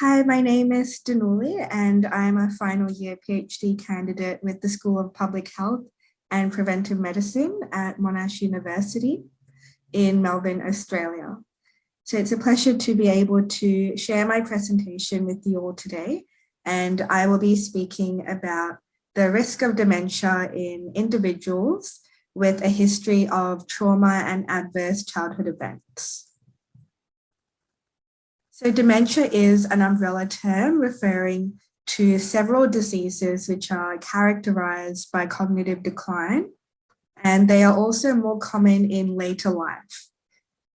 Hi, my name is Danuli and I'm a final year PhD candidate with the School of Public Health and Preventive Medicine at Monash University in Melbourne, Australia. So it's a pleasure to be able to share my presentation with you all today, and I will be speaking about the risk of dementia in individuals with a history of trauma and adverse childhood events. So dementia is an umbrella term referring to several diseases which are characterized by cognitive decline, and they are also more common in later life.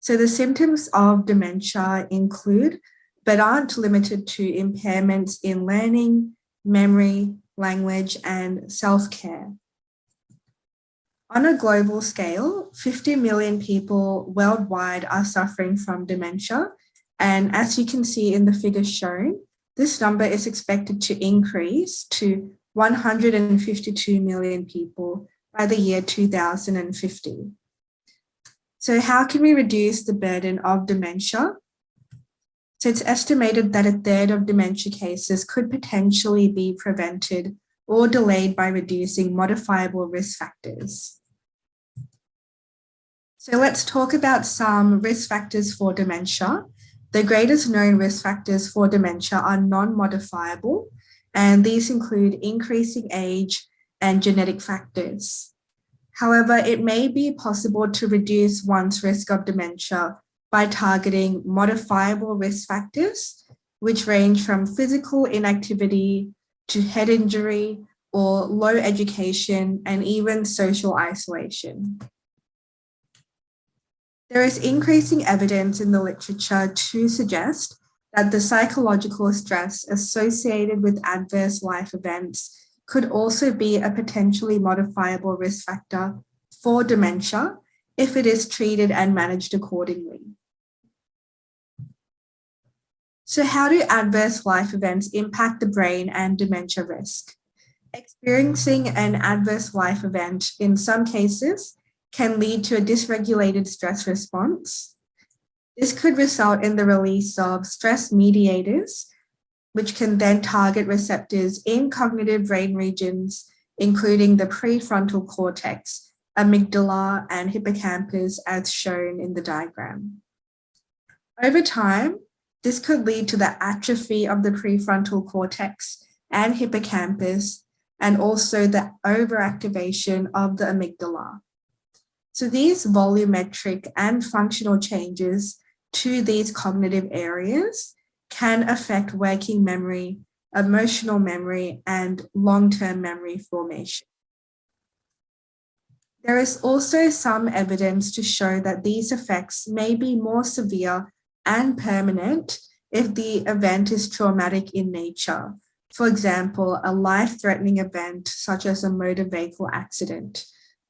So the symptoms of dementia include, but aren't limited to, impairments in learning, memory, language, and self-care. On a global scale, 50 million people worldwide are suffering from dementia. And as you can see in the figure shown, this number is expected to increase to 152 million people by the year 2050. So how can we reduce the burden of dementia? So it's estimated that a third of dementia cases could potentially be prevented or delayed by reducing modifiable risk factors. So let's talk about some risk factors for dementia. The greatest known risk factors for dementia are non-modifiable, and these include increasing age and genetic factors. However, it may be possible to reduce one's risk of dementia by targeting modifiable risk factors, which range from physical inactivity to head injury or low education and even social isolation. There is increasing evidence in the literature to suggest that the psychological stress associated with adverse life events could also be a potentially modifiable risk factor for dementia if it is treated and managed accordingly. So how do adverse life events impact the brain and dementia risk? Experiencing an adverse life event in some cases can lead to a dysregulated stress response. This could result in the release of stress mediators, which can then target receptors in cognitive brain regions, including the prefrontal cortex, amygdala, and hippocampus, as shown in the diagram. Over time, this could lead to the atrophy of the prefrontal cortex and hippocampus, and also the overactivation of the amygdala. So these volumetric and functional changes to these cognitive areas can affect working memory, emotional memory, and long-term memory formation. There is also some evidence to show that these effects may be more severe and permanent if the event is traumatic in nature. For example, a life-threatening event such as a motor vehicle accident,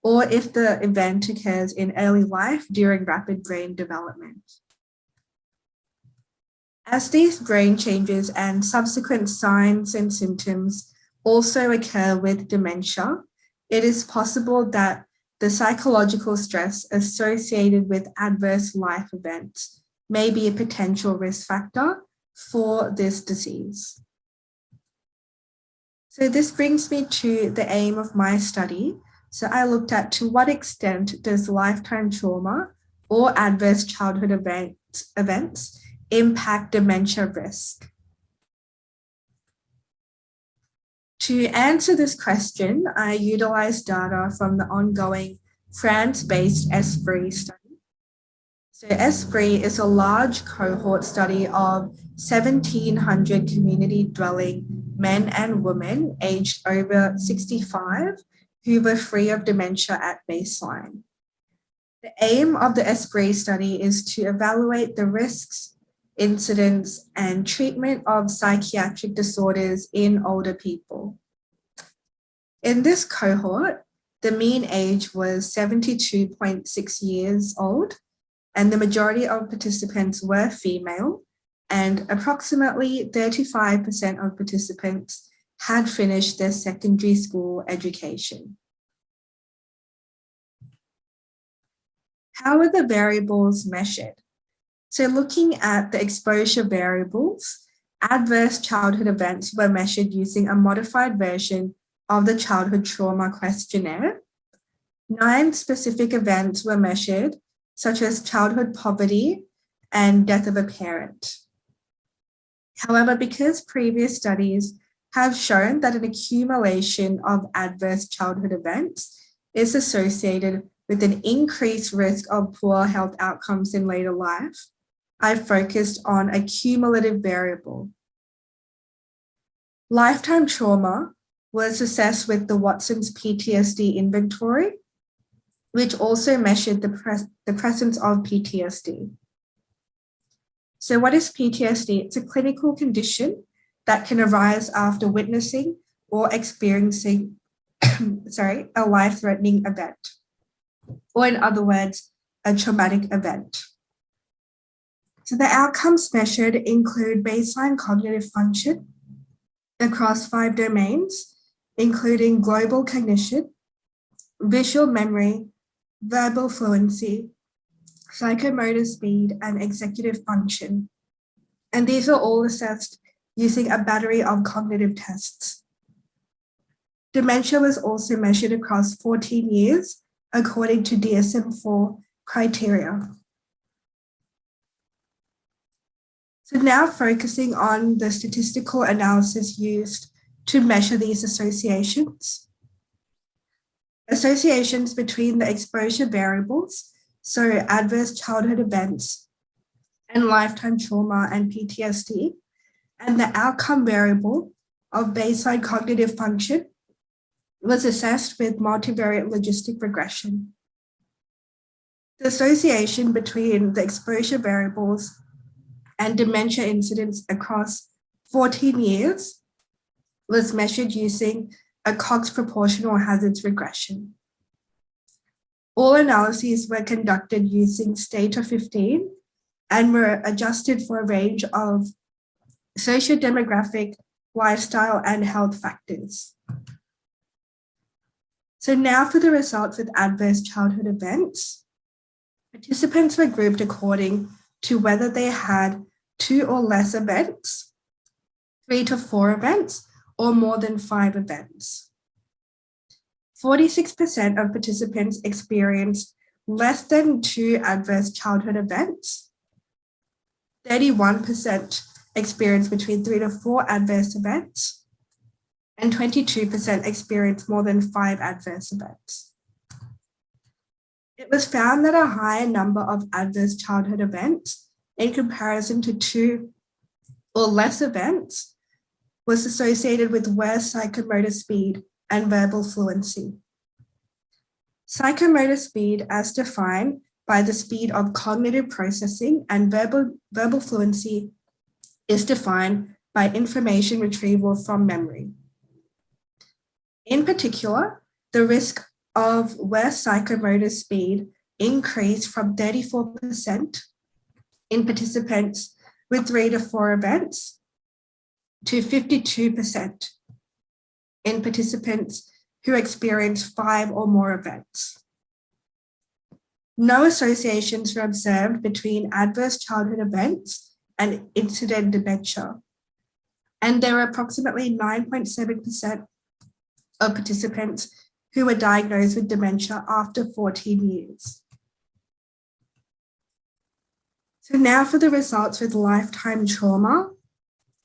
or if the event occurs in early life during rapid brain development. As these brain changes and subsequent signs and symptoms also occur with dementia, it is possible that the psychological stress associated with adverse life events may be a potential risk factor for this disease. So this brings me to the aim of my study. So I looked at to what extent does lifetime trauma or adverse childhood events impact dementia risk. To answer this question, I utilized data from the ongoing France-based ESPRI study. So ESPRI is a large cohort study of 1,700 community-dwelling men and women aged over 65 who were free of dementia at baseline. The aim of the ESPRI study is to evaluate the risks, incidence, and treatment of psychiatric disorders in older people. In this cohort, the mean age was 72.6 years old, and the majority of participants were female, and approximately 35% of participants had finished their secondary school education. How are the variables measured? So looking at the exposure variables, adverse childhood events were measured using a modified version of the childhood trauma questionnaire. 9 specific events were measured, such as childhood poverty and death of a parent. However, because previous studies have shown that an accumulation of adverse childhood events is associated with an increased risk of poor health outcomes in later life, I focused on a cumulative variable. Lifetime trauma was assessed with the Watson's PTSD inventory, which also measured the presence of PTSD. So what is PTSD? It's a clinical condition that can arise after witnessing or experiencing a life-threatening event, or in other words, a traumatic event. So the outcomes measured include baseline cognitive function across 5 domains, including global cognition, visual memory, verbal fluency, psychomotor speed, and executive function. And these are all assessed using a battery of cognitive tests. Dementia was also measured across 14 years according to DSM-4 criteria. So now focusing on the statistical analysis used to measure these associations. Associations between the exposure variables, so adverse childhood events and lifetime trauma and PTSD, and the outcome variable of baseline cognitive function was assessed with multivariate logistic regression. The association between the exposure variables and dementia incidence across 14 years was measured using a Cox proportional hazards regression. All analyses were conducted using Stater 15 and were adjusted for a range of socio-demographic, lifestyle, and health factors. So now for the results with adverse childhood events. Participants were grouped according to whether they had 2 or less events, 3 to 4 events, or more than 5 events. 46% of participants experienced less than 2 adverse childhood events. 31% experienced between 3 to 4 adverse events, and 22% experienced more than 5 adverse events. It was found that a higher number of adverse childhood events in comparison to 2 or less events was associated with worse psychomotor speed and verbal fluency. Psychomotor speed, as defined by the speed of cognitive processing, and verbal fluency is defined by information retrieval from memory. In particular, the risk of worse psychomotor speed increased from 34% in participants with 3 to 4 events to 52% in participants who experienced 5 or more events. No associations were observed between adverse childhood events and incident dementia, and there were approximately 9.7% of participants who were diagnosed with dementia after 14 years. So now for the results with lifetime trauma.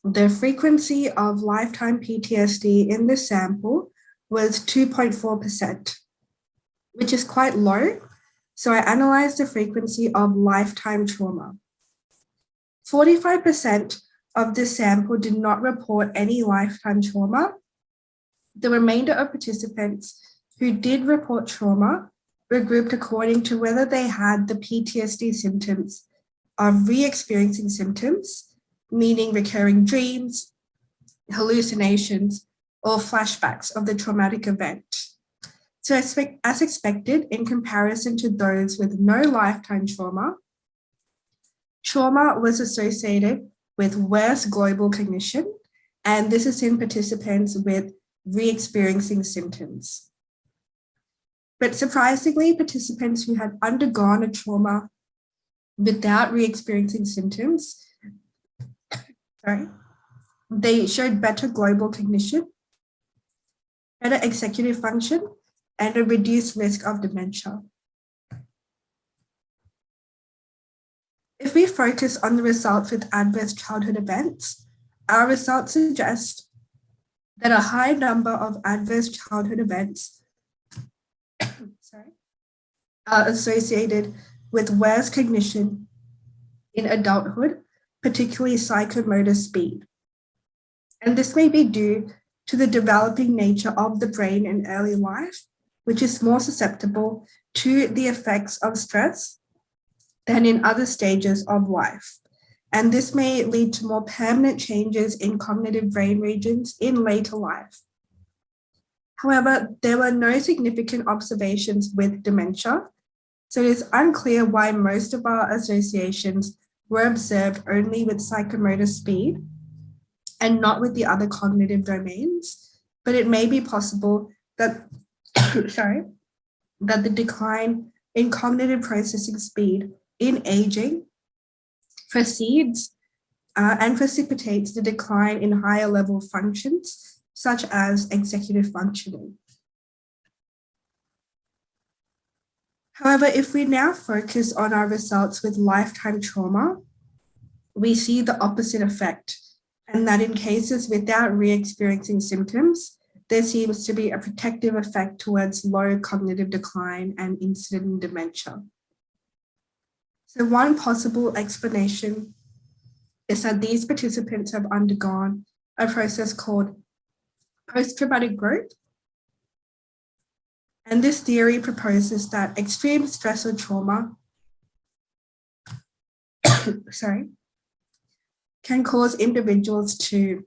The frequency of lifetime PTSD in the sample was 2.4%, which is quite low. So I analyzed the frequency of lifetime trauma. 45% of the sample did not report any lifetime trauma. The remainder of participants who did report trauma were grouped according to whether they had the PTSD symptoms of re-experiencing symptoms, meaning recurring dreams, hallucinations, or flashbacks of the traumatic event. So as expected, in comparison to those with no lifetime trauma, trauma was associated with worse global cognition, and this is in participants with re-experiencing symptoms. But surprisingly, participants who had undergone a trauma without re-experiencing symptoms, They showed better global cognition, better executive function, and a reduced risk of dementia. If we focus on the results with adverse childhood events, our results suggest that a high number of adverse childhood events are associated with worse cognition in adulthood, particularly psychomotor speed. And this may be due to the developing nature of the brain in early life, which is more susceptible to the effects of stress than in other stages of life. And this may lead to more permanent changes in cognitive brain regions in later life. However, there were no significant observations with dementia, so it is unclear why most of our associations were observed only with psychomotor speed and not with the other cognitive domains, but it may be possible that, that the decline in cognitive processing speed in aging precedes and precipitates the decline in higher level functions, such as executive functioning. However, if we now focus on our results with lifetime trauma, we see the opposite effect, and that in cases without re-experiencing symptoms, there seems to be a protective effect towards low cognitive decline and incident in dementia. So one possible explanation is that these participants have undergone a process called post-traumatic growth. And this theory proposes that extreme stress or trauma can cause individuals to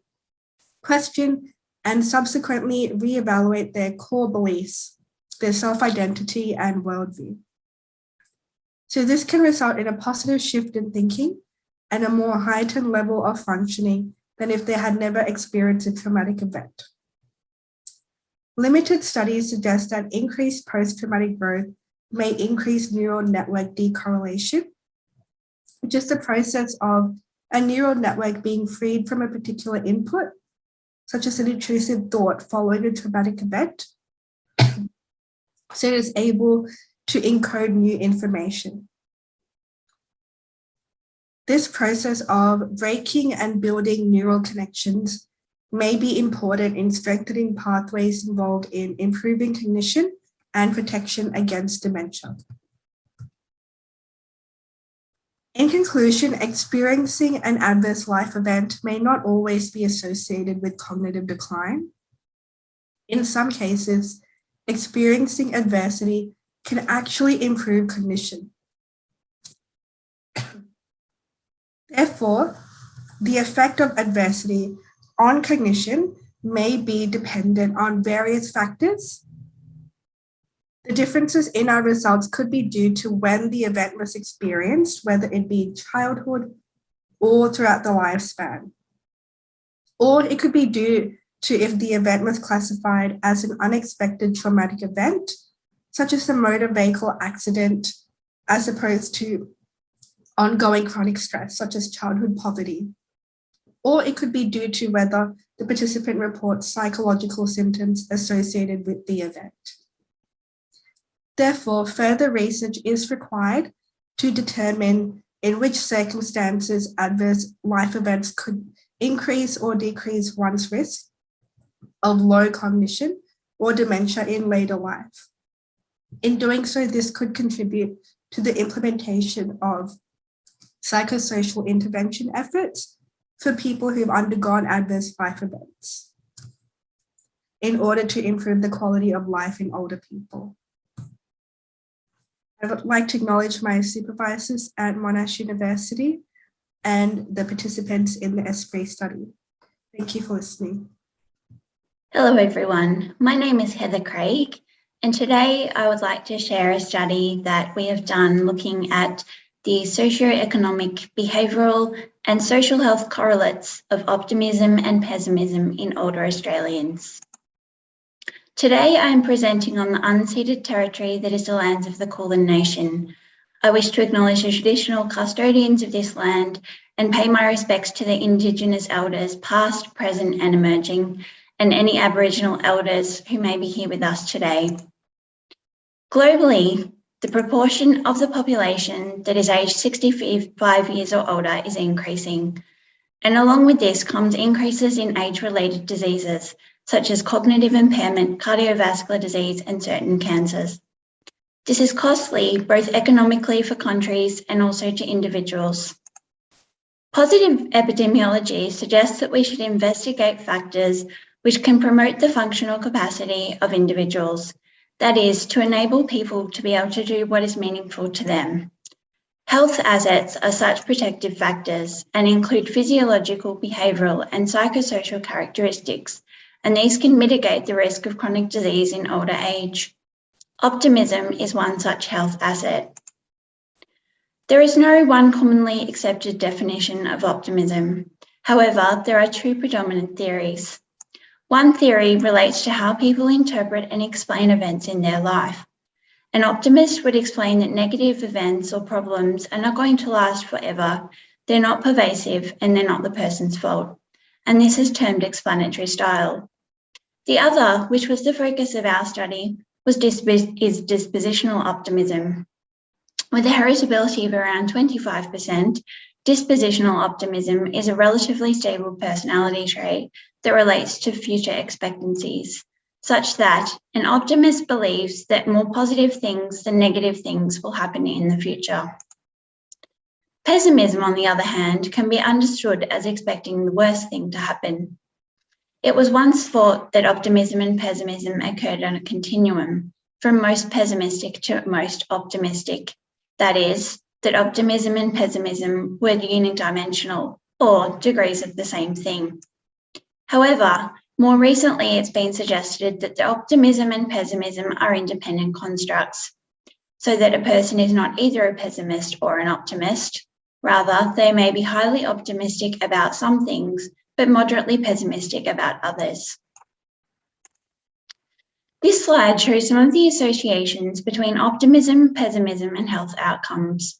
question and subsequently reevaluate their core beliefs, their self-identity and worldview. So this can result in a positive shift in thinking and a more heightened level of functioning than if they had never experienced a traumatic event. Limited studies suggest that increased post-traumatic growth may increase neural network decorrelation, which is the process of a neural network being freed from a particular input, such as an intrusive thought following a traumatic event, so it is able to encode new information. This process of breaking and building neural connections may be important in strengthening pathways involved in improving cognition and protection against dementia. In conclusion, experiencing an adverse life event may not always be associated with cognitive decline. In some cases, experiencing adversity can actually improve cognition. Therefore, the effect of adversity on cognition may be dependent on various factors. The differences in our results could be due to when the event was experienced, whether it be childhood or throughout the lifespan. Or it could be due to if the event was classified as an unexpected traumatic event, such as a motor vehicle accident, as opposed to ongoing chronic stress, such as childhood poverty. Or it could be due to whether the participant reports psychological symptoms associated with the event. Therefore, further research is required to determine in which circumstances adverse life events could increase or decrease one's risk of low cognition or dementia in later life. In doing so, this could contribute to the implementation of psychosocial intervention efforts for people who've undergone adverse life events in order to improve the quality of life in older people. I would like to acknowledge my supervisors at Monash University and the participants in the ESPRI study. Thank you for listening. Hello everyone, my name is Heather Craig, and today I would like to share a study that we have done looking at the socioeconomic, behavioural and social health correlates of optimism and pessimism in older Australians. Today I am presenting on the unceded territory that is the lands of the Kulin Nation. I wish to acknowledge the traditional custodians of this land and pay my respects to the Indigenous elders, past, present, and emerging, and any Aboriginal elders who may be here with us today. Globally, the proportion of the population that is aged 65 years or older is increasing. And along with this comes increases in age-related diseases, such as cognitive impairment, cardiovascular disease, and certain cancers. This is costly, both economically for countries and also to individuals. Positive epidemiology suggests that we should investigate factors which can promote the functional capacity of individuals, that is, to enable people to be able to do what is meaningful to them. Health assets are such protective factors and include physiological, behavioural, and psychosocial characteristics, and these can mitigate the risk of chronic disease in older age. Optimism is one such health asset. There is no one commonly accepted definition of optimism. However, there are two predominant theories. One theory relates to how people interpret and explain events in their life. An optimist would explain that negative events or problems are not going to last forever, they're not pervasive, and they're not the person's fault. And this is termed explanatory style. The other, which was the focus of our study, is dispositional optimism. With a heritability of around 25%, dispositional optimism is a relatively stable personality trait that relates to future expectancies, such that an optimist believes that more positive things than negative things will happen in the future. Pessimism, on the other hand, can be understood as expecting the worst thing to happen. It was once thought that optimism and pessimism occurred on a continuum, from most pessimistic to most optimistic. That is, that optimism and pessimism were unidimensional, or degrees of the same thing. However, more recently it's been suggested that the optimism and pessimism are independent constructs, so that a person is not either a pessimist or an optimist. Rather, they may be highly optimistic about some things, but moderately pessimistic about others. This slide shows some of the associations between optimism, pessimism, and health outcomes.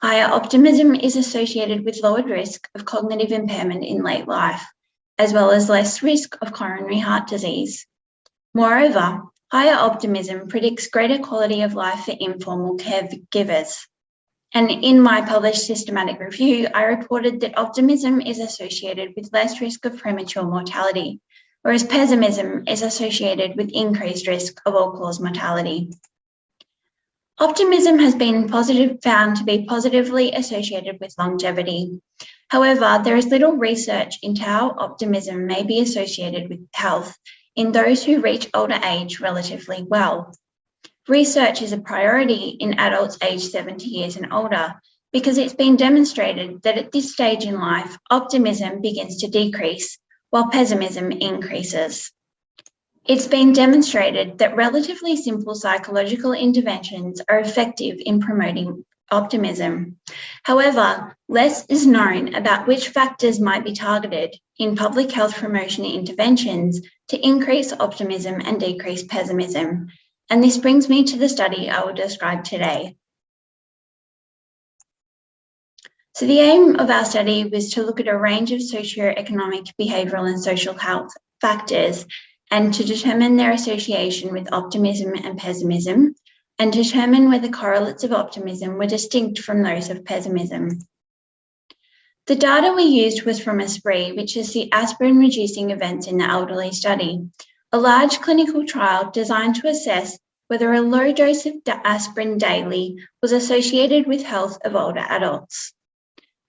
Higher optimism is associated with lowered risk of cognitive impairment in late life, as well as less risk of coronary heart disease. Moreover, higher optimism predicts greater quality of life for informal caregivers. And in my published systematic review, I reported that optimism is associated with less risk of premature mortality, whereas pessimism is associated with increased risk of all-cause mortality. Optimism has been found to be positively associated with longevity. However, there is little research into how optimism may be associated with health in those who reach older age relatively well. Research is a priority in adults aged 70 years and older because it's been demonstrated that at this stage in life, optimism begins to decrease while pessimism increases. It's been demonstrated that relatively simple psychological interventions are effective in promoting optimism. However, less is known about which factors might be targeted in public health promotion interventions to increase optimism and decrease pessimism. And this brings me to the study I will describe today. So the aim of our study was to look at a range of socioeconomic, behavioural and social health factors and to determine their association with optimism and pessimism and determine whether correlates of optimism were distinct from those of pessimism. The data we used was from ASPREE, which is the aspirin reducing events in the elderly study, a large clinical trial designed to assess whether a low dose of aspirin daily was associated with health of older adults.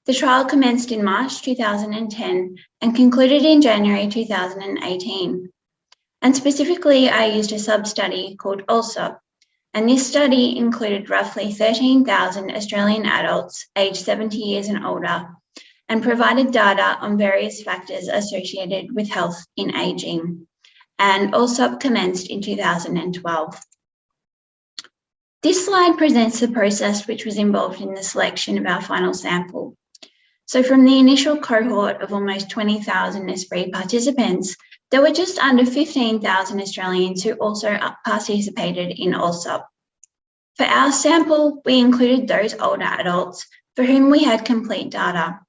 The trial commenced in March 2010 and concluded in January 2018. And specifically, I used a sub-study called ALSOP, and this study included roughly 13,000 Australian adults aged 70 years and older and provided data on various factors associated with health in ageing. And ALSOP commenced in 2012. This slide presents the process which was involved in the selection of our final sample. So from the initial cohort of almost 20,000 ASPREE participants, there were just under 15,000 Australians who also participated in ALSOP. For our sample, we included those older adults for whom we had complete data,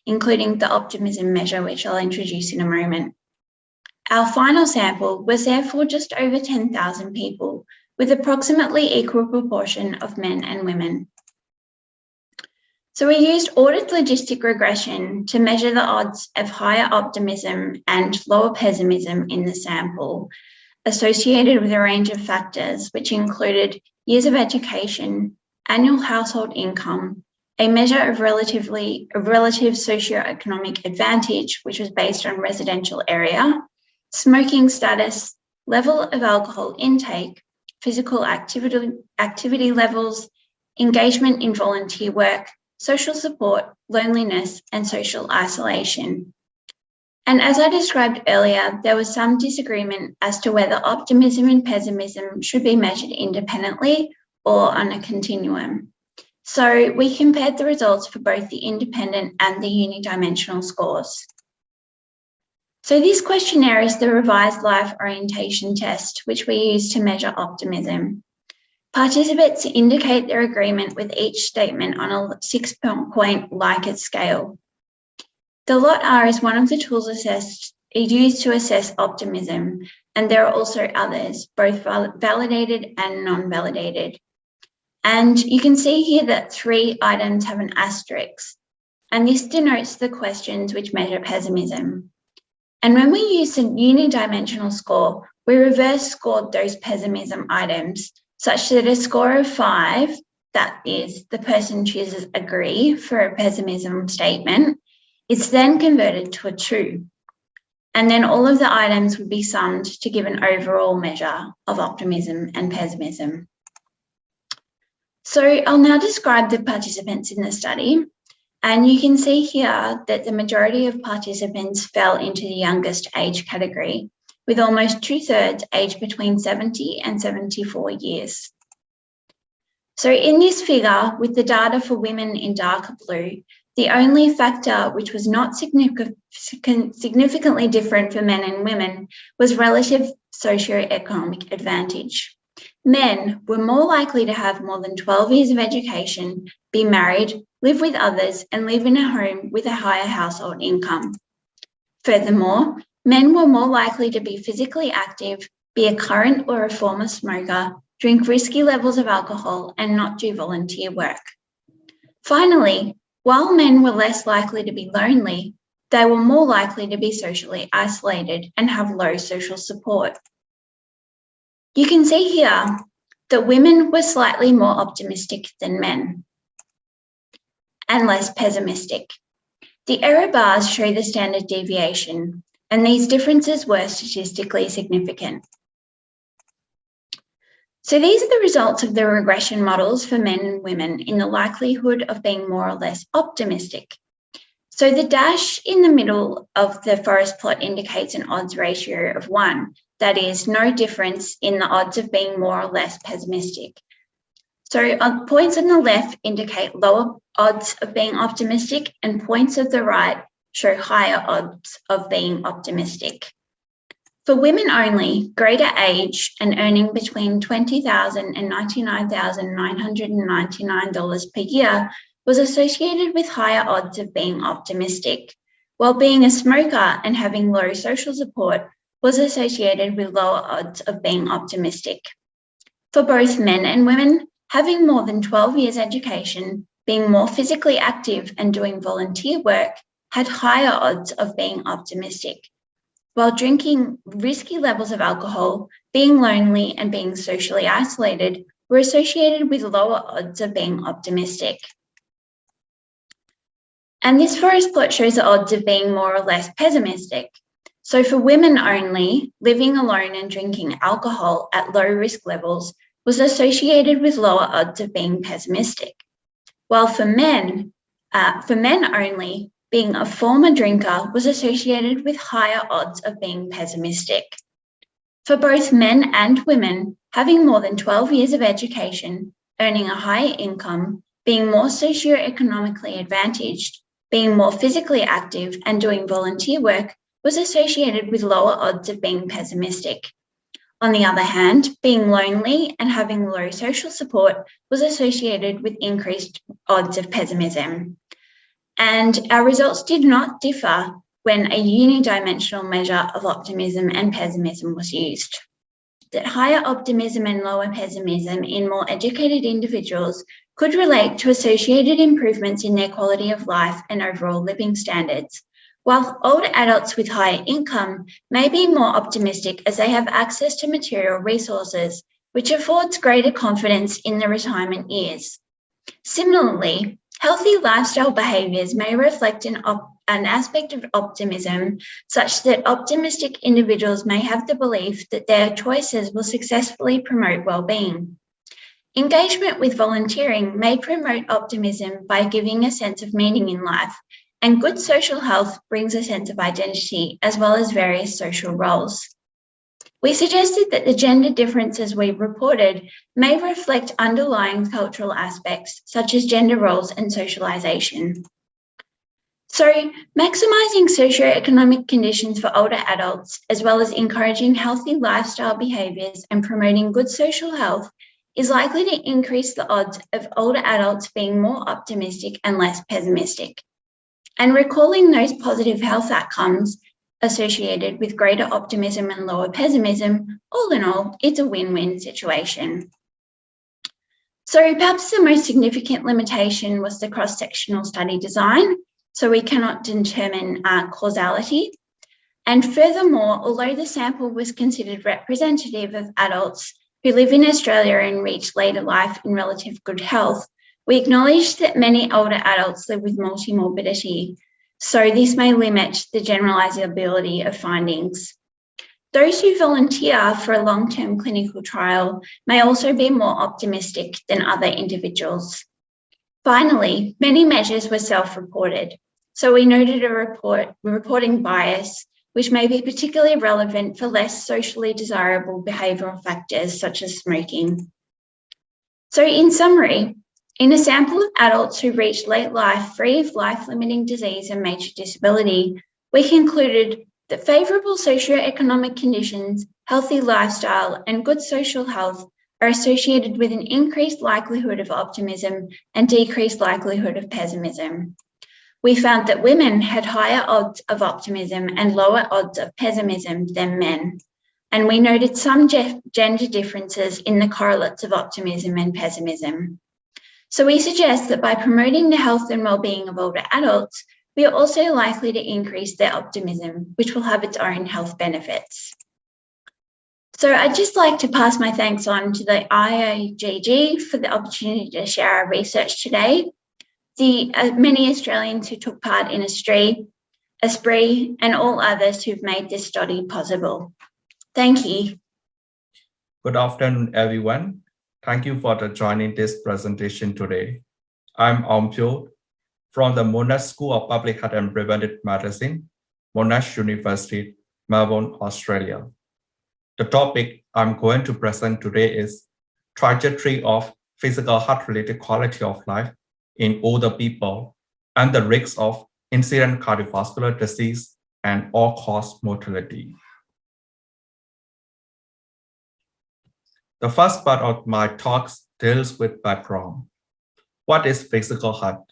including the optimism measure, which I'll introduce in a moment. Our final sample was therefore just over 10,000 people, with approximately equal proportion of men and women. So we used ordered logistic regression to measure the odds of higher optimism and lower pessimism in the sample, associated with a range of factors, which included years of education, annual household income, a measure of relative socioeconomic advantage, which was based on residential area, smoking status, level of alcohol intake, physical activity levels, engagement in volunteer work, social support, loneliness, and social isolation. And as I described earlier, there was some disagreement as to whether optimism and pessimism should be measured independently or on a continuum. So we compared the results for both the independent and the unidimensional scores. So this questionnaire is the revised life orientation test, which we use to measure optimism. Participants indicate their agreement with each statement on a 6-point Likert scale. The lot R is one of the tools used to assess optimism, and there are also others, both validated and non-validated. And you can see here that 3 items have an asterisk, and this denotes the questions which measure pessimism. And when we use a unidimensional score, we reverse scored those pessimism items such that a score of 5, that is, the person chooses agree for a pessimism statement, it's then converted to a 2. And then all of the items would be summed to give an overall measure of optimism and pessimism. So I'll now describe the participants in the study. And you can see here that the majority of participants fell into the youngest age category, with almost 2/3 aged between 70 and 74 years. So in this figure, with the data for women in darker blue, the only factor which was not significantly different for men and women was relative socioeconomic advantage. Men were more likely to have more than 12 years of education, be married, live with others, and live in a home with a higher household income. Furthermore, men were more likely to be physically active, be a current or a former smoker, drink risky levels of alcohol, and not do volunteer work. Finally, while men were less likely to be lonely, they were more likely to be socially isolated and have low social support. You can see here that women were slightly more optimistic than men and less pessimistic. The error bars show the standard deviation, and these differences were statistically significant. So these are the results of the regression models for men and women in the likelihood of being more or less optimistic. So the dash in the middle of the forest plot indicates an odds ratio of 1, that is, no difference in the odds of being more or less pessimistic. So points on the left indicate lower odds of being optimistic, and points at the right show higher odds of being optimistic. For women only, greater age and earning between $20,000 and $99,999 per year was associated with higher odds of being optimistic, while being a smoker and having low social support was associated with lower odds of being optimistic. For both men and women, having more than 12 years education, being more physically active and doing volunteer work had higher odds of being optimistic, while drinking risky levels of alcohol, being lonely, and being socially isolated were associated with lower odds of being optimistic. And this forest plot shows the odds of being more or less pessimistic. So for women only, living alone and drinking alcohol at low risk levels was associated with lower odds of being pessimistic. While for men only, being a former drinker was associated with higher odds of being pessimistic. For both men and women, having more than 12 years of education, earning a higher income, being more socioeconomically advantaged, being more physically active, and doing volunteer work was associated with lower odds of being pessimistic. On the other hand, being lonely and having low social support was associated with increased odds of pessimism. And our results did not differ when a unidimensional measure of optimism and pessimism was used. That higher optimism and lower pessimism in more educated individuals could relate to associated improvements in their quality of life and overall living standards, while older adults with higher income may be more optimistic as they have access to material resources, which affords greater confidence in the retirement years. Similarly, healthy lifestyle behaviours may reflect an aspect of optimism, such that optimistic individuals may have the belief that their choices will successfully promote well-being. Engagement with volunteering may promote optimism by giving a sense of meaning in life, and good social health brings a sense of identity as well as various social roles. We suggested that the gender differences we reported may reflect underlying cultural aspects such as gender roles and socialisation. So, maximising socioeconomic conditions for older adults, as well as encouraging healthy lifestyle behaviours and promoting good social health, is likely to increase the odds of older adults being more optimistic and less pessimistic. And recalling those positive health outcomes associated with greater optimism and lower pessimism, all in all, it's a win-win situation. So perhaps the most significant limitation was the cross-sectional study design, so we cannot determine causality. And furthermore, although the sample was considered representative of adults who live in Australia and reach later life in relative good health, we acknowledge that many older adults live with multimorbidity, so this may limit the generalisability of findings. Those who volunteer for a long-term clinical trial may also be more optimistic than other individuals. Finally, many measures were self-reported, so we noted a reporting bias, which may be particularly relevant for less socially desirable behavioural factors such as smoking. So in summary, in a sample of adults who reached late life free of life-limiting disease and major disability, we concluded that favourable socioeconomic conditions, healthy lifestyle and good social health are associated with an increased likelihood of optimism and decreased likelihood of pessimism. We found that women had higher odds of optimism and lower odds of pessimism than men, and we noted some gender differences in the correlates of optimism and pessimism. So we suggest that by promoting the health and well-being of older adults, we are also likely to increase their optimism, which will have its own health benefits. So I'd just like to pass my thanks on to the IAGG for the opportunity to share our research today, the many Australians who took part in Esprit, and all others who've made this study possible. Thank you. Good afternoon, everyone. Thank you for joining this presentation today. I'm Ompyo from the Monash School of Public Health and Preventive Medicine, Monash University, Melbourne, Australia. The topic I'm going to present today is trajectory of physical heart-related quality of life in older people and the risks of incident cardiovascular disease and all-cause mortality. The first part of my talks deals with background. What is physical health?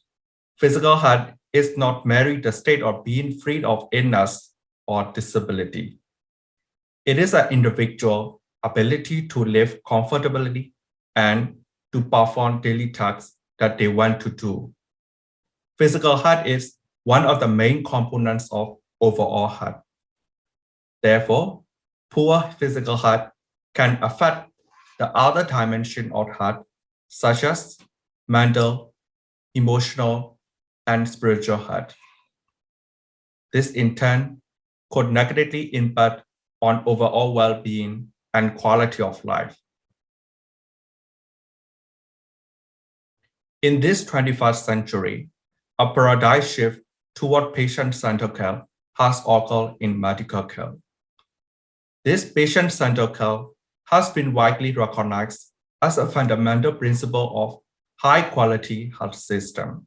Physical health is not merely the state of being free of illness or disability. It is an individual ability to live comfortably and to perform daily tasks that they want to do. Physical health is one of the main components of overall health. Therefore, poor physical health can affect the other dimension of health, such as mental, emotional, and spiritual health. This in turn could negatively impact on overall well-being and quality of life. In this 21st century, a paradigm shift toward patient-centered care has occurred in medical care. This patient-centered care has been widely recognized as a fundamental principle of high-quality health system.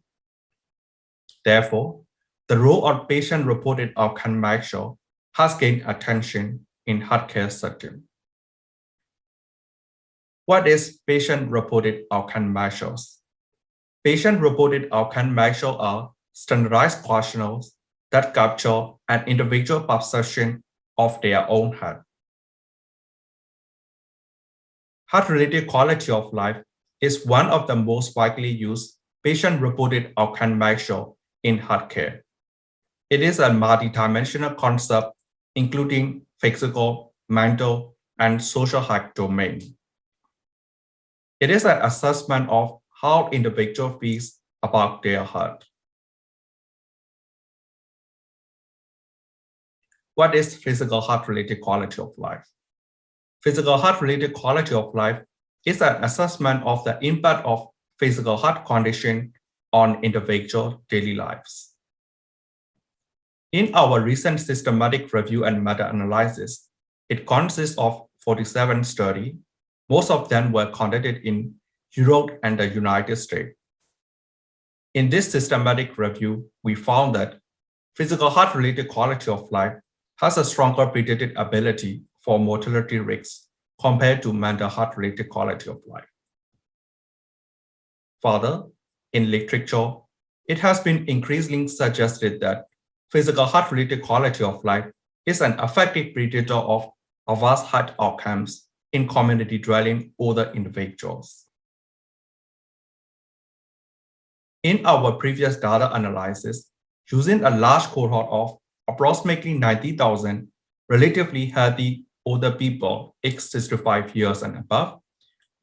Therefore, the role of patient-reported outcome measure has gained attention in healthcare setting. What is patient-reported outcome measures? Patient-reported outcome measures are standardized questionnaires that capture an individual perception of their own health. Health-related quality of life is one of the most widely used patient-reported outcome measures in healthcare. It is a multidimensional concept including physical, mental, and social health domain. It is an assessment of how individual feels about their health. What is physical health-related quality of life? Physical health-related quality of life is an assessment of the impact of physical health condition on individual daily lives. In our recent systematic review and meta-analysis, it consists of 47 studies. Most of them were conducted in Europe and the United States. In this systematic review, we found that physical health-related quality of life has a stronger predictive ability for mortality risks compared to mental health-related quality of life. Further, in literature, it has been increasingly suggested that physical health-related quality of life is an effective predictor of adverse health outcomes in community-dwelling older individuals. In our previous data analysis, using a large cohort of approximately 90,000 relatively healthy older people aged 65 years and above,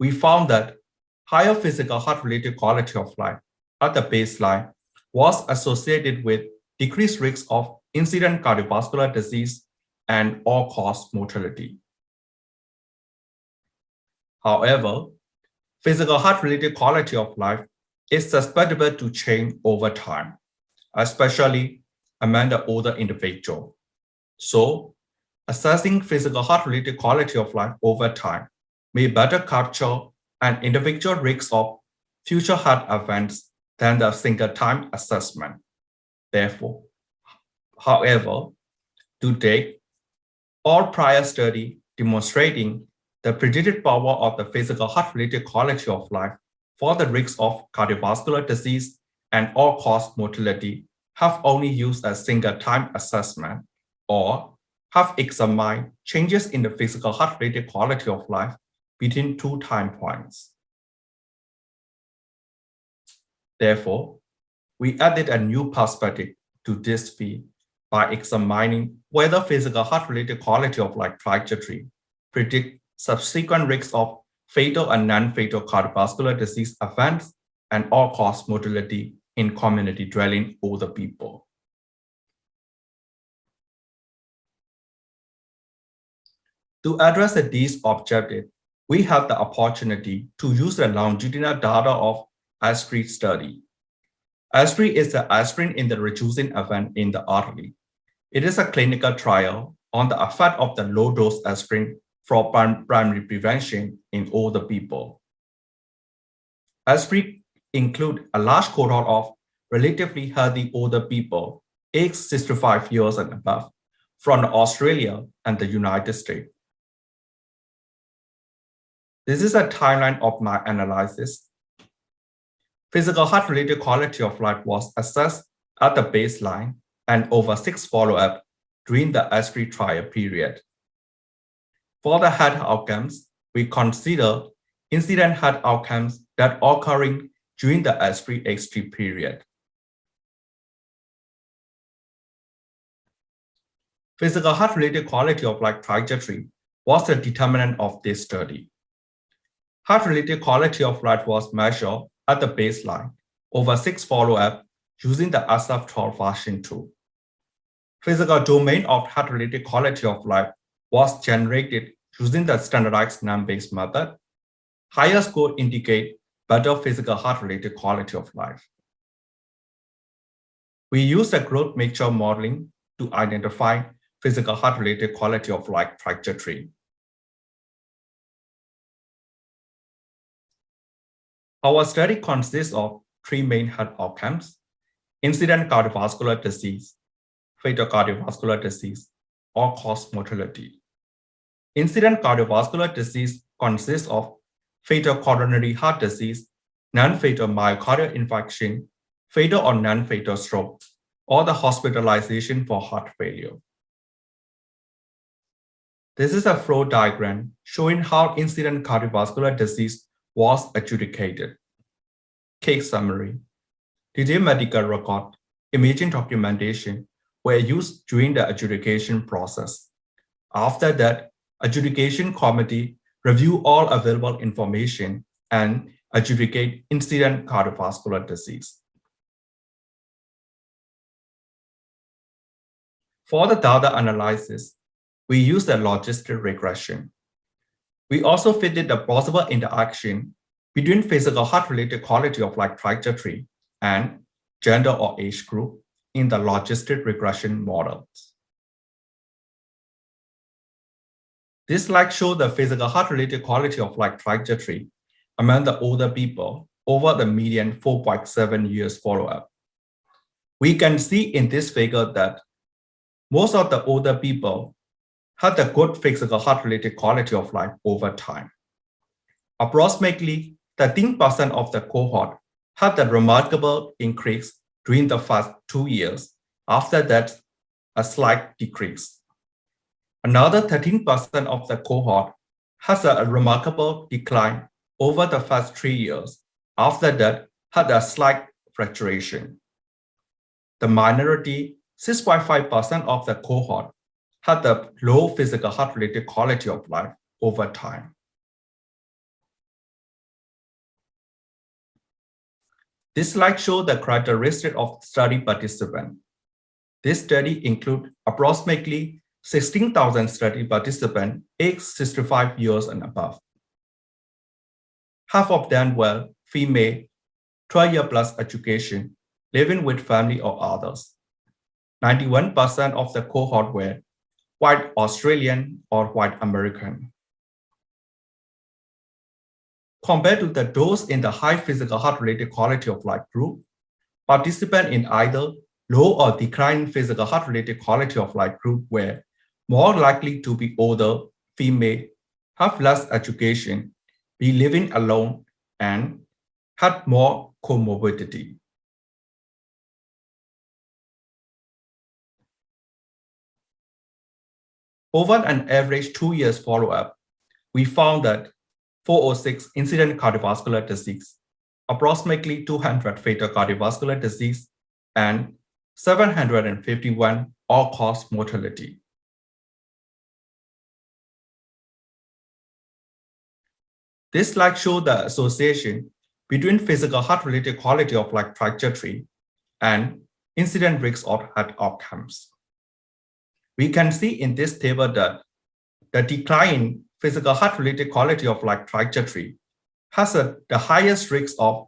we found that higher physical health-related quality of life at the baseline was associated with decreased risk of incident cardiovascular disease and all-cause mortality. However, physical health-related quality of life is susceptible to change over time, especially among the older individual. So, assessing physical health-related quality of life over time may better capture an individual risk of future health events than the single-time assessment. Therefore, however, to date, all prior studies demonstrating the predicted power of the physical health-related quality of life for the risk of cardiovascular disease and all-cause mortality have only used a single-time assessment or have examined changes in the physical health-related quality of life between 2 time points. Therefore, we added a new perspective to this field by examining whether physical health-related quality of life trajectory predict subsequent risks of fatal and non-fatal cardiovascular disease events and all-cause mortality in community-dwelling older people. To address these objectives, we have the opportunity to use the longitudinal data of ASPRI study. ASPRI is the aspirin in the reducing event in the artery. It is a clinical trial on the effect of the low-dose aspirin for primary prevention in older people. ASPRI includes a large cohort of relatively healthy older people aged 65 years and above from Australia and the United States. This is a timeline of my analysis. Physical health-related quality of life was assessed at the baseline and over 6 follow-up during the ASPRI trial period. For the health outcomes, we consider incident health outcomes that are occurring during the ASPRI H3 period. Physical health-related quality of life trajectory was the determinant of this study. Health-related quality of life was measured at the baseline over 6 follow-up using the SF12 version 2. Physical domain of health-related quality of life was generated using the standardized NAM-based method. Higher score indicate better physical health-related quality of life. We use the growth mixture modeling to identify physical health-related quality of life trajectory. Our study consists of 3 main health outcomes: incident cardiovascular disease, fatal cardiovascular disease, all-cause mortality. Incident cardiovascular disease consists of fatal coronary heart disease, non-fatal myocardial infarction, fatal or non-fatal stroke, or the hospitalization for heart failure. This is a flow diagram showing how incident cardiovascular disease was adjudicated. Case summary. Detailed medical record, imaging documentation were used during the adjudication process. After that, adjudication committee review all available information and adjudicate incident cardiovascular disease. For the data analysis, we used a logistic regression. We also fitted the possible interaction between physical heart-related quality of life trajectory and gender or age group in the logistic regression models. This slide shows the physical heart-related quality of life trajectory among the older people over the median 4.7 years follow-up. We can see in this figure that most of the older people had a good physical heart-related quality of life over time. Approximately 13% of the cohort had a remarkable increase during the first 2 years. After that, a slight decrease. Another 13% of the cohort has a remarkable decline over the first 3 years. After that, had a slight fluctuation. The minority, 6.5% of the cohort, had a low physical heart-related quality of life over time. This slide shows the characteristics of study participants. This study includes approximately 16,000 study participants aged 65 years and above. Half of them were female, 12-year-plus education, living with family or others. 91% of the cohort were white Australian or white American. Compared to the those in the high physical heart-related quality of life group, participants in either low or declining physical heart-related quality of life group were more likely to be older, female, have less education, be living alone, and had more comorbidity. Over an average 2 years follow-up, we found that 406 incident cardiovascular disease, approximately 200 fatal cardiovascular disease, and 751 all-cause mortality. This slide shows the association between physical heart-related quality of life trajectory and incident risk of heart outcomes. We can see in this table that the decline in physical heart-related quality of life trajectory has the highest risk of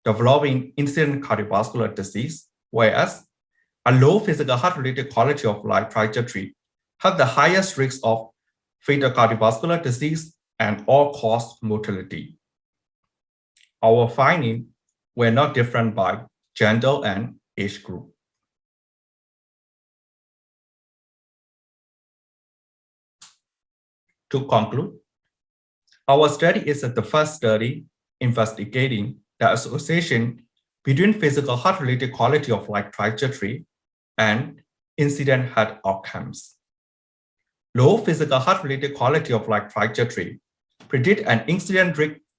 developing incident cardiovascular disease, whereas a low physical heart-related quality of life trajectory has the highest risk of fatal cardiovascular disease and all-cause mortality. Our findings were not different by gender and age group. To conclude, our study is the first study investigating the association between physical heart-related quality of life trajectory and incident heart outcomes. Low physical heart-related quality of life trajectory predict an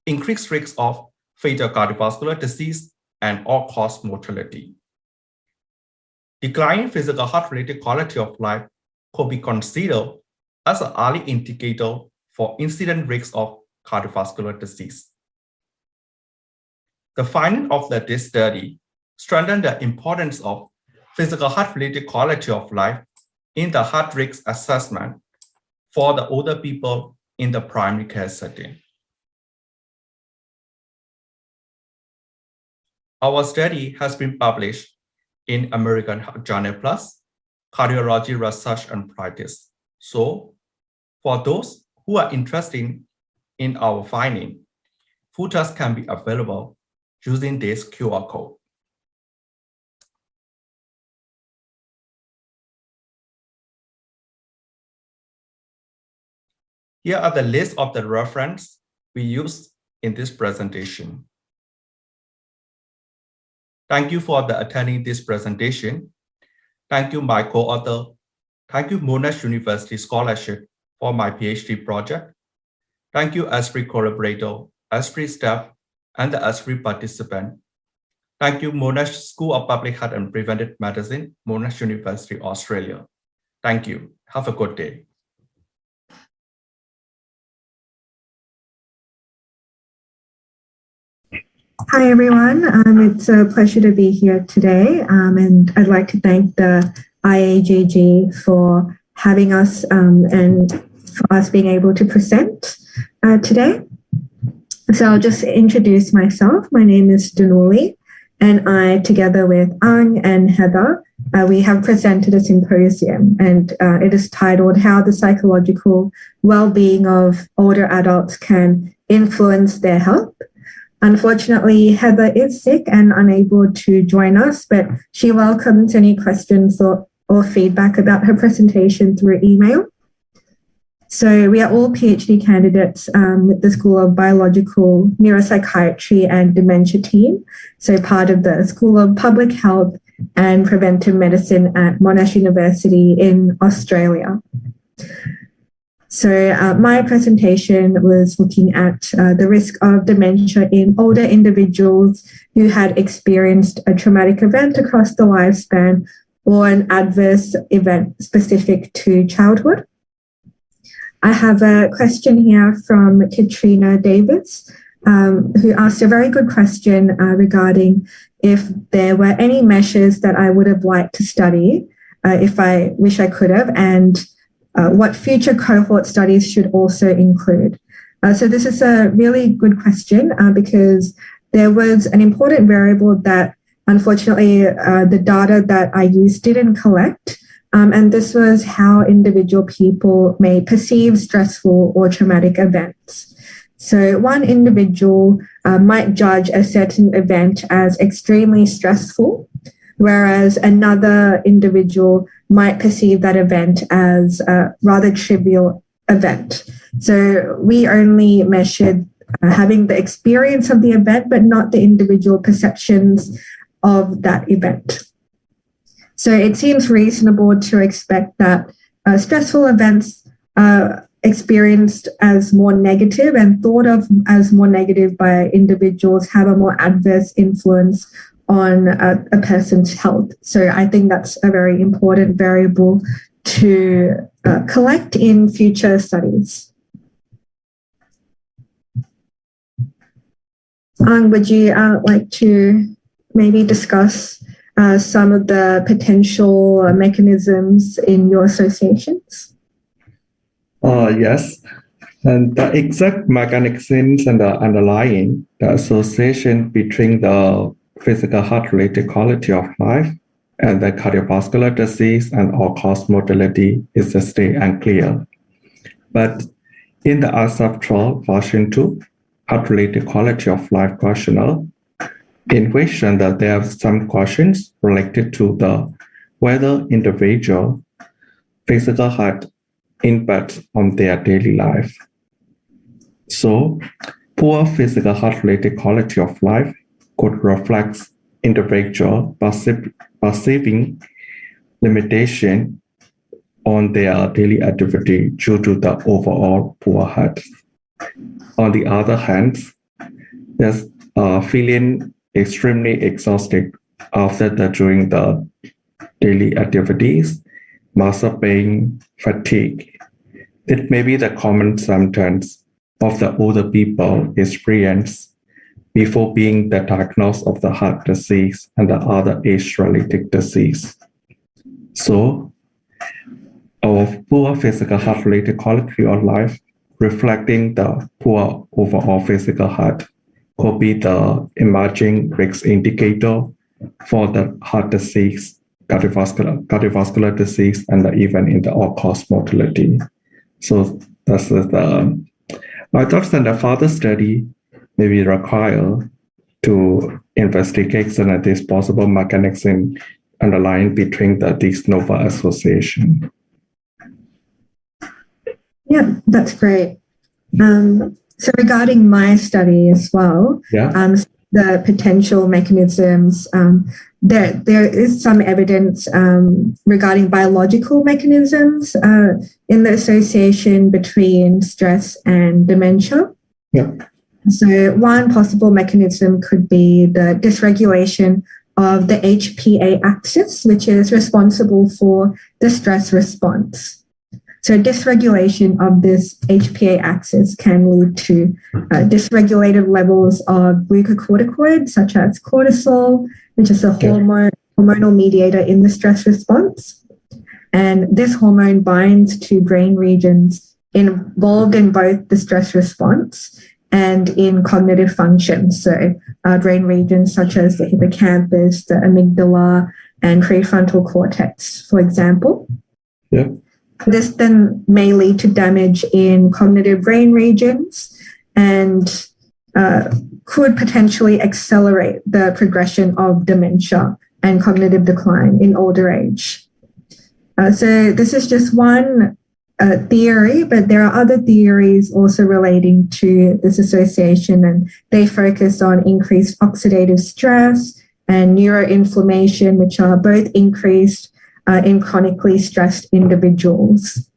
increased risk of fatal cardiovascular disease and all-cause mortality. Declining physical heart-related quality of life could be considered as an early indicator for incident risk of cardiovascular disease. The finding of this study strengthened the importance of physical heart-related quality of life in the heart risk assessment for the older people in the primary care setting. Our study has been published in American Journal Plus, Cardiology Research and Practice. So, for those who are interested in our finding, footers can be available using this QR code. Here are the list of the reference we use in this presentation. Thank you for attending this presentation. Thank you, my co-author. Thank you, Monash University Scholarship for my PhD project. Thank you, ASPRI collaborator, ASPRI staff, and the ASPRI participant. Thank you, Monash School of Public Health and Preventive Medicine, Monash University, Australia. Thank you. Have a good day. Hi, everyone. It's a pleasure to be here today, and I'd like to thank the IAGG for having us and for us being able to present today. So I'll just introduce myself. My name is Danuli, and I, together with Ang and Heather, we have presented a symposium, and it is titled How the Psychological Well-Being of Older Adults Can Influence Their Health. Unfortunately, Heather is sick and unable to join us, but she welcomes any questions or feedback about her presentation through email. So we are all PhD candidates with the School of Biological Neuropsychiatry and Dementia team, so part of the School of Public Health and Preventive Medicine at Monash University in Australia. So my presentation was looking at the risk of dementia in older individuals who had experienced a traumatic event across the lifespan or an adverse event specific to childhood. I have a question here from Katrina Davis, who asked a very good question regarding if there were any measures that I would have liked to study, if I wish I could have, and what future cohort studies should also include. So this is a really good question because there was an important variable that unfortunately the data that I used didn't collect. And this was how individual people may perceive stressful or traumatic events. So one individual might judge a certain event as extremely stressful, whereas another individual might perceive that event as a rather trivial event. So we only measured having the experience of the event, but not the individual perceptions of that event. So it seems reasonable to expect that stressful events are experienced as more negative and thought of as more negative by individuals have a more adverse influence on a person's health. So I think that's a very important variable to collect in future studies. Would you like to maybe discuss some of the potential mechanisms in your associations? Yes. And the exact mechanisms and the underlying the association between the physical health-related quality of life and the cardiovascular disease and all-cause mortality is still unclear. But in the ASAP version 2, health-related quality of life questionnaire, in which that there are some questions related to the whether individual physical health impact on their daily life. So poor physical health-related quality of life could reflect individual perceiving limitation on their daily activity due to the overall poor health. On the other hand, there's feeling extremely exhausted after doing the daily activities, muscle pain, fatigue. It may be the common symptoms of the older people experience before being the diagnosis of the heart disease and the other age-related disease. So, our poor physical health-related quality of life reflecting the poor overall physical health could be the emerging risk indicator for the heart disease, cardiovascular disease, and even in the all-cause mortality. So that's the methods and the further study may be required to investigate some of these possible mechanisms underlying between these nova association. Yeah, that's great. So regarding my study as well, the potential mechanisms, there is some evidence regarding biological mechanisms in the association between stress and dementia. Yeah. So one possible mechanism could be the dysregulation of the HPA axis, which is responsible for the stress response. So dysregulation of this HPA axis can lead to dysregulated levels of glucocorticoids, such as cortisol, which is a hormonal mediator in the stress response. And this hormone binds to brain regions involved in both the stress response and in cognitive functions. So brain regions such as the hippocampus, the amygdala, and prefrontal cortex, for example. Yeah. This then may lead to damage in cognitive brain regions and could potentially accelerate the progression of dementia and cognitive decline in older age. So this is just one theory, but there are other theories also relating to this association, and they focus on increased oxidative stress and neuroinflammation, which are both increased in chronically stressed individuals.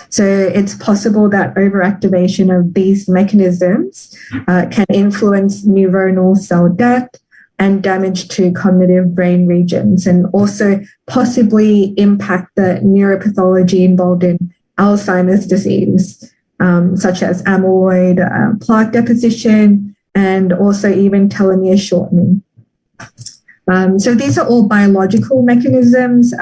So it's possible that overactivation of these mechanisms can influence neuronal cell death and damage to cognitive brain regions, and also possibly impact the neuropathology involved in Alzheimer's disease, such as amyloid plaque deposition, and also even telomere shortening. So these are all biological mechanisms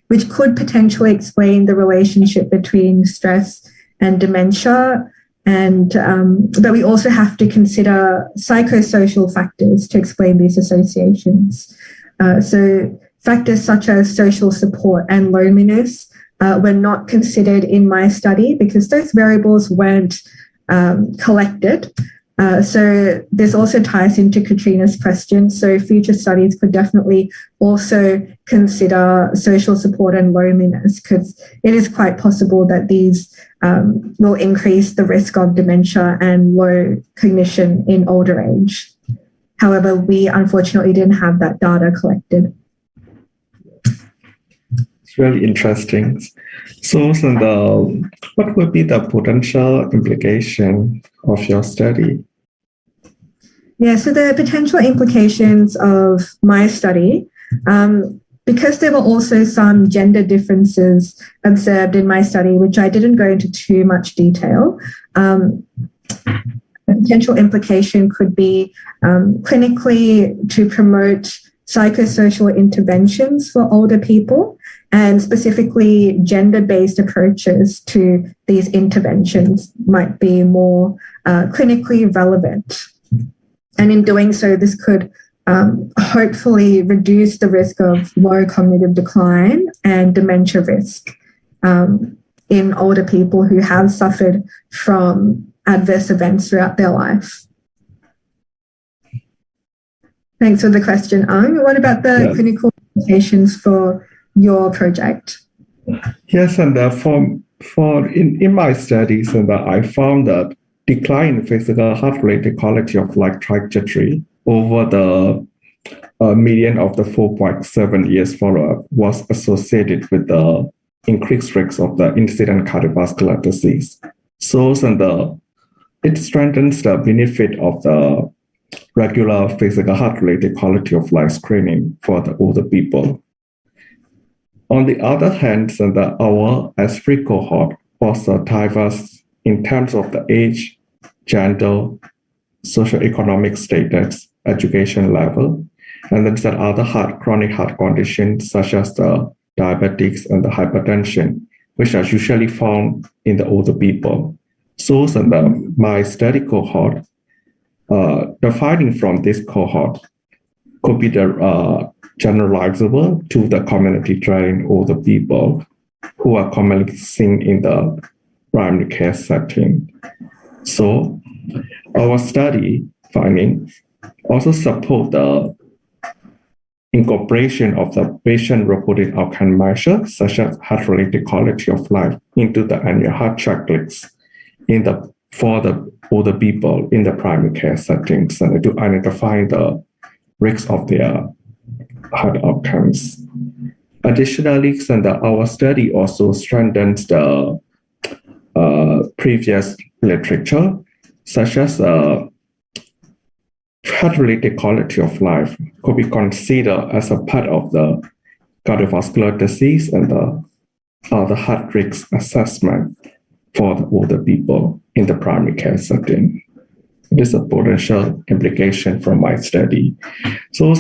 which could potentially explain the relationship between stress and dementia. But we also have to consider psychosocial factors to explain these associations. So factors such as social support and loneliness were not considered in my study because those variables weren't collected. So this also ties into Katrina's question. So future studies could definitely also consider social support and loneliness, because it is quite possible that these will increase the risk of dementia and low cognition in older age. However, we unfortunately didn't have that data collected. It's really interesting. So, what would be the potential implication of your study? Yeah, so the potential implications of my study, because there were also some gender differences observed in my study, which I didn't go into too much detail, the potential implication could be clinically to promote psychosocial interventions for older people, and specifically gender-based approaches to these interventions might be more clinically relevant. And in doing so, this could hopefully reduce the risk of low cognitive decline and dementia risk in older people who have suffered from adverse events throughout their life. Thanks for the question, Ang. What about the clinical implications for your project? Yes, and in my studies, and I found that decline in physical heart-related quality of life trajectory over the median of the 4.7 years follow-up was associated with the increased risk of the incident cardiovascular disease. So, it strengthens the benefit of the regular physical heart-related quality of life screening for the older people. On the other hand, our S3 cohort was diverse in terms of the age, gender, socioeconomic status, education level, and then some other chronic heart conditions such as the diabetics and the hypertension, which are usually found in the older people. So, my study cohort, the finding from this cohort could be generalizable to the community trained older people who are commonly seen in the primary care setting. So our study finding also support the incorporation of the patient-reported outcome measures such as heart-related quality of life into the annual heart checklist for the older people in the primary care settings and to identify the risks of their heart outcomes. Additionally, our study also strengthens the previous literature, such as heart-related quality of life could be considered as a part of the cardiovascular disease and the heart risk assessment for the older people in the primary care setting. This is a potential implication from my study. So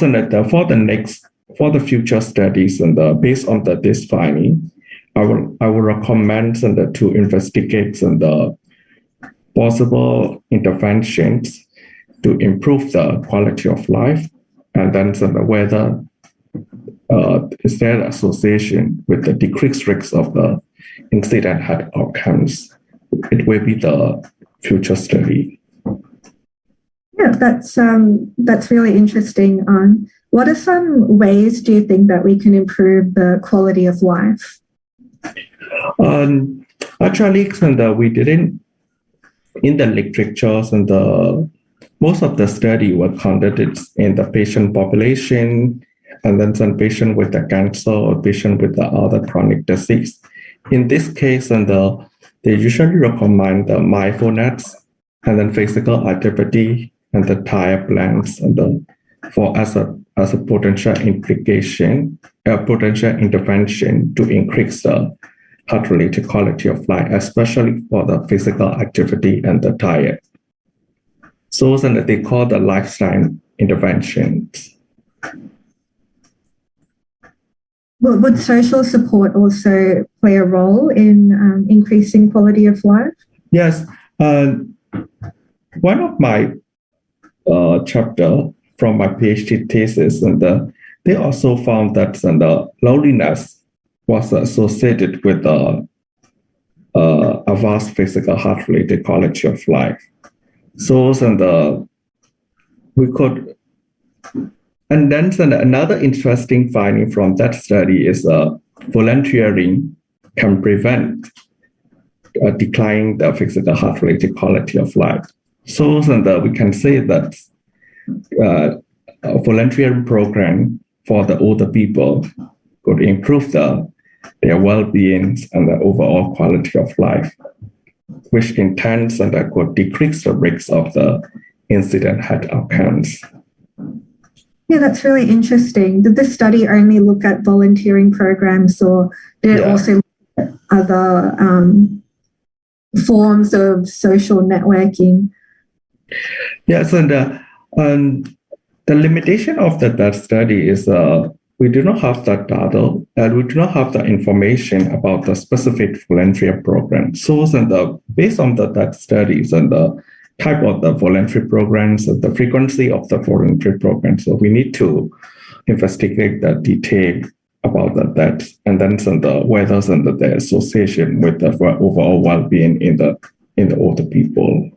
for the future studies and based on this finding, I will recommend to investigate the possible interventions to improve the quality of life, and then whether is there an association with the decreased risk of the incident heart outcomes. It will be the future study. Yeah, that's really interesting. What are some ways do you think that we can improve the quality of life? Actually, we didn't in the literatures and most of the study were conducted in the patient population, and then some patient with the cancer or patient with the other chronic disease. In this case, they usually recommend the mindfulness and then physical activity and the diet plans and for as a potential implication, a potential intervention to increase the heart-related quality of life, especially for the physical activity and the diet. So they call the lifestyle interventions. Would social support also play a role in increasing quality of life? Yes. One of my chapter from my PhD thesis, they also found that loneliness was associated with a vast physical heart-related quality of life. So we could, and then another interesting finding from that study is volunteering can prevent declining the physical heart-related quality of life. So we can say that a volunteering program for the older people could improve their well-being and the overall quality of life, which in turn could decrease the risk of the incident heart outcomes. Yeah, that's really interesting. Did this study only look at volunteering programs, or did it also look at other forms of social networking? Yes, and the limitation of that study is we do not have that data, and we do not have the information about the specific voluntary program. So, based on that studies and the type of the voluntary programs and the frequency of the voluntary programs, so we need to investigate the detail about that, and then whether the association with the overall well-being in the older people.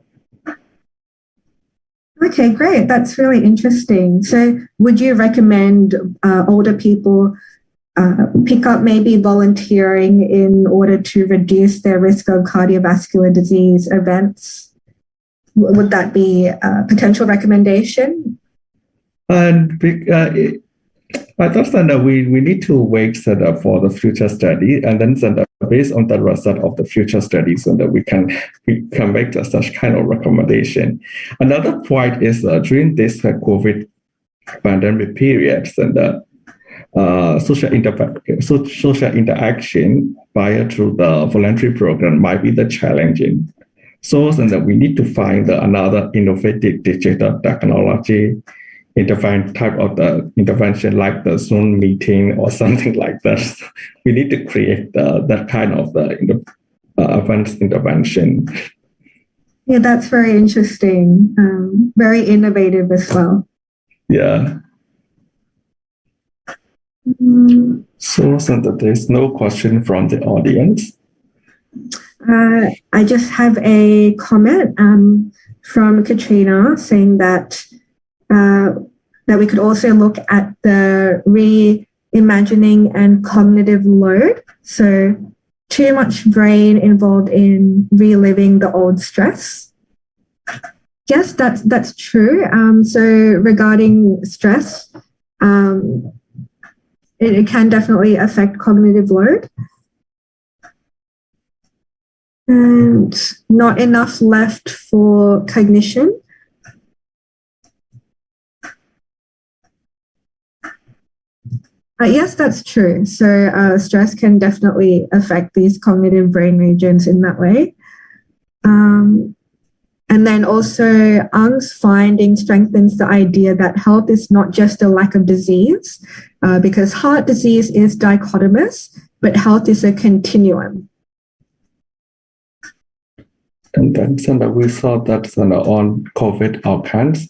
Okay, great. That's really interesting. So would you recommend older people pick up maybe volunteering in order to reduce their risk of cardiovascular disease events? Would that be a potential recommendation? And I thought that we need to wait for the future study, and then based on the result of the future studies, and we can make such kind of recommendation. Another point is during this COVID pandemic period, social interaction prior to the voluntary program might be the challenging. So we need to find another innovative digital technology type of the intervention, like the Zoom meeting or something like that. We need to create that kind of the advanced intervention. Yeah, that's very interesting. Very innovative as well. Yeah. So there's no question from the audience. I just have a comment from Katrina saying that we could also look at the reimagining and cognitive load. So too much brain involved in reliving the old stress. Yes, that's true. So regarding stress, it can definitely affect cognitive load. And not enough left for cognition. Yes, that's true. So stress can definitely affect these cognitive brain regions in that way. And then also Ang's finding strengthens the idea that health is not just a lack of disease, because heart disease is dichotomous, but health is a continuum. And then we saw that on COVID outcomes,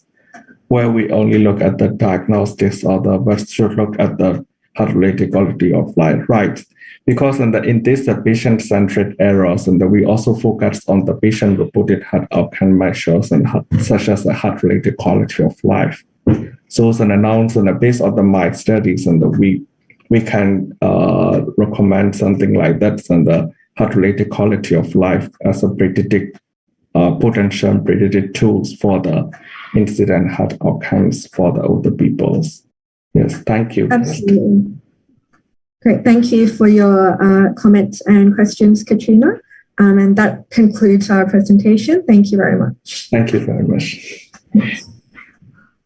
where we only look at the diagnosis but should look at the heart-related quality of life, right? Because in this patient-centered areas, and we also focus on the patient-reported health outcome measures and such as the heart-related quality of life. So based on the MIND studies, and we can recommend something like that, and the heart-related quality of life as a predictive potential predictive tools for the incident heart outcomes for the older peoples. Yes, thank you. Absolutely. Great. Thank you for your comments and questions, Katrina. And that concludes our presentation. Thank you very much. Thank you very much.